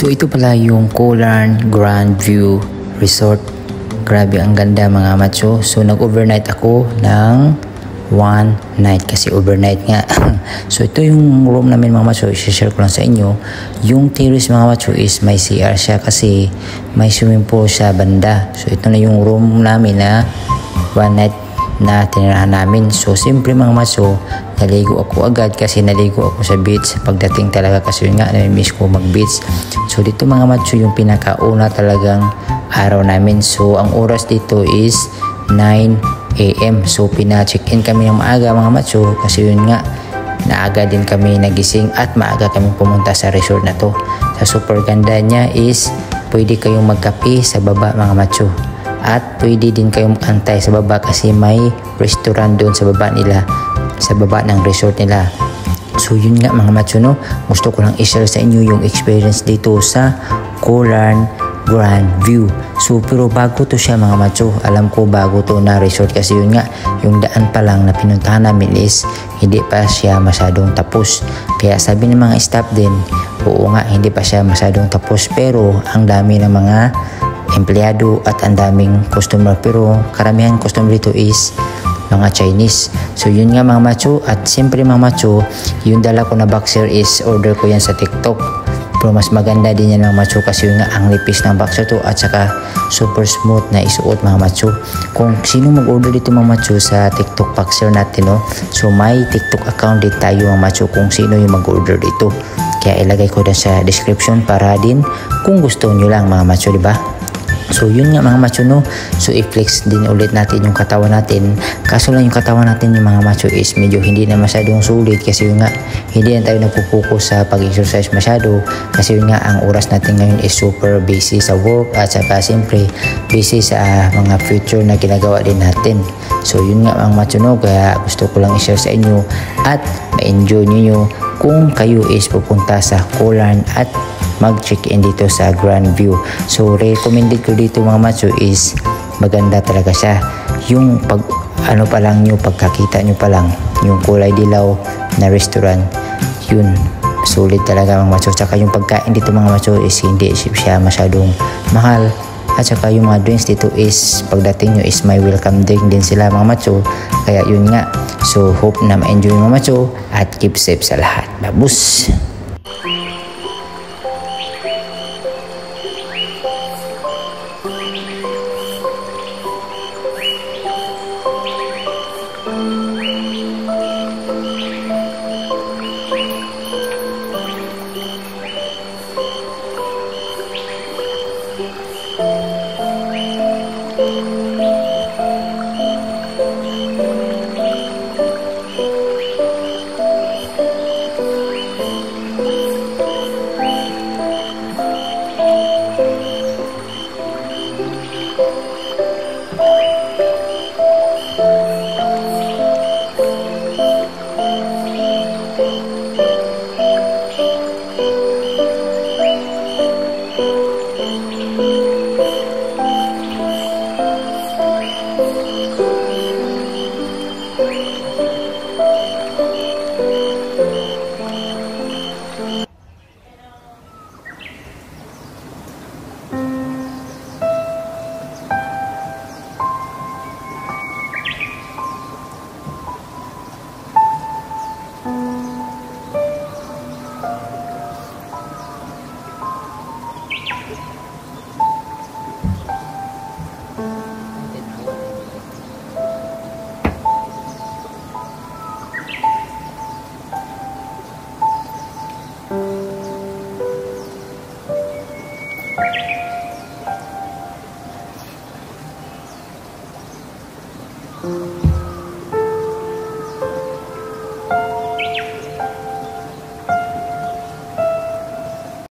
So ito pala yung Colarn Grand View Resort. Grabe ang ganda mga macho. So nag-overnight ako ng 1 night kasi overnight nga. So ito yung room namin mga macho. I-share ko lang sa inyo. Yung terrace mga macho is may CR siya kasi may swimming pool sa banda. So ito na yung room namin na 1 night na tinirahan namin. So siyempre mga macho, naligo ako agad kasi naligo ako sa beach pagdating talaga kasi yun nga na-miss ko mag beach. So dito mga macho yung pinakauna talagang araw namin. So ang oras dito is 9 AM. So pina-check in kami ng maaga mga macho kasi yun nga naaga din kami nagising at maaga kami pumunta sa resort na to. Sa super ganda niya is pwede kayong magkape sa baba mga macho. At pwede din kayong antay sa baba kasi may restaurant doon sa baba nila, sa baba ng resort nila. So yun nga mga macho, no, gusto ko lang i-share sa inyo yung experience dito sa Colarn Grand View. So pero bago to siya mga macho, alam ko bago to na resort kasi yun nga yung daan pa lang na pinuntahan namin is hindi pa siya masyadong tapos. Kaya sabi ng mga staff din, oo nga hindi pa siya masyadong tapos pero ang dami ng mga empleyado at ang daming customer, pero karamihan customer dito is mga Chinese. So yun nga mga macho, at siyempre mga macho, yung dala ko na boxer is order ko yan sa TikTok, pero mas maganda din yan mga macho kasi yun nga ang nipis ng boxer to at saka super smooth na isuot mga macho. Kung sino mag-order dito mga macho sa TikTok boxer natin, no, so may TikTok account din tayo mga macho kung sino yung mag-order dito, kaya ilagay ko din sa description para din kung gusto nyo lang mga macho, diba? So yun nga mga macho, no, so i-flex din ulit natin yung katawan natin. Kaso lang yung katawan natin yung mga macho is medyo hindi na masyadong sulit kasi yun nga hindi na tayo nagpo-focus sa pag-exercise masyado kasi yun nga ang oras natin ngayon is super busy sa work at saka siyempre busy sa mga future na ginagawa din natin. So yun nga mga macho, no, kaya gusto ko lang i-share sa inyo at ma-enjoy nyo kung kayo is pupunta sa Colarn at mag-check-in dito sa Grand View. So recommended ko dito mga macho is maganda talaga siya. Yung pag ano pa lang nyo, pagkakita nyo pa lang yung kulay dilaw na restaurant, yun solid talaga mga macho. Tsaka yung pagkain dito mga macho is hindi siya masyadong mahal. At saka yung mga drinks dito is pagdating nyo is may welcome drink din sila mga macho. Kaya yun nga. So hope na ma-enjoy mga macho at keep safe sa lahat. Babus!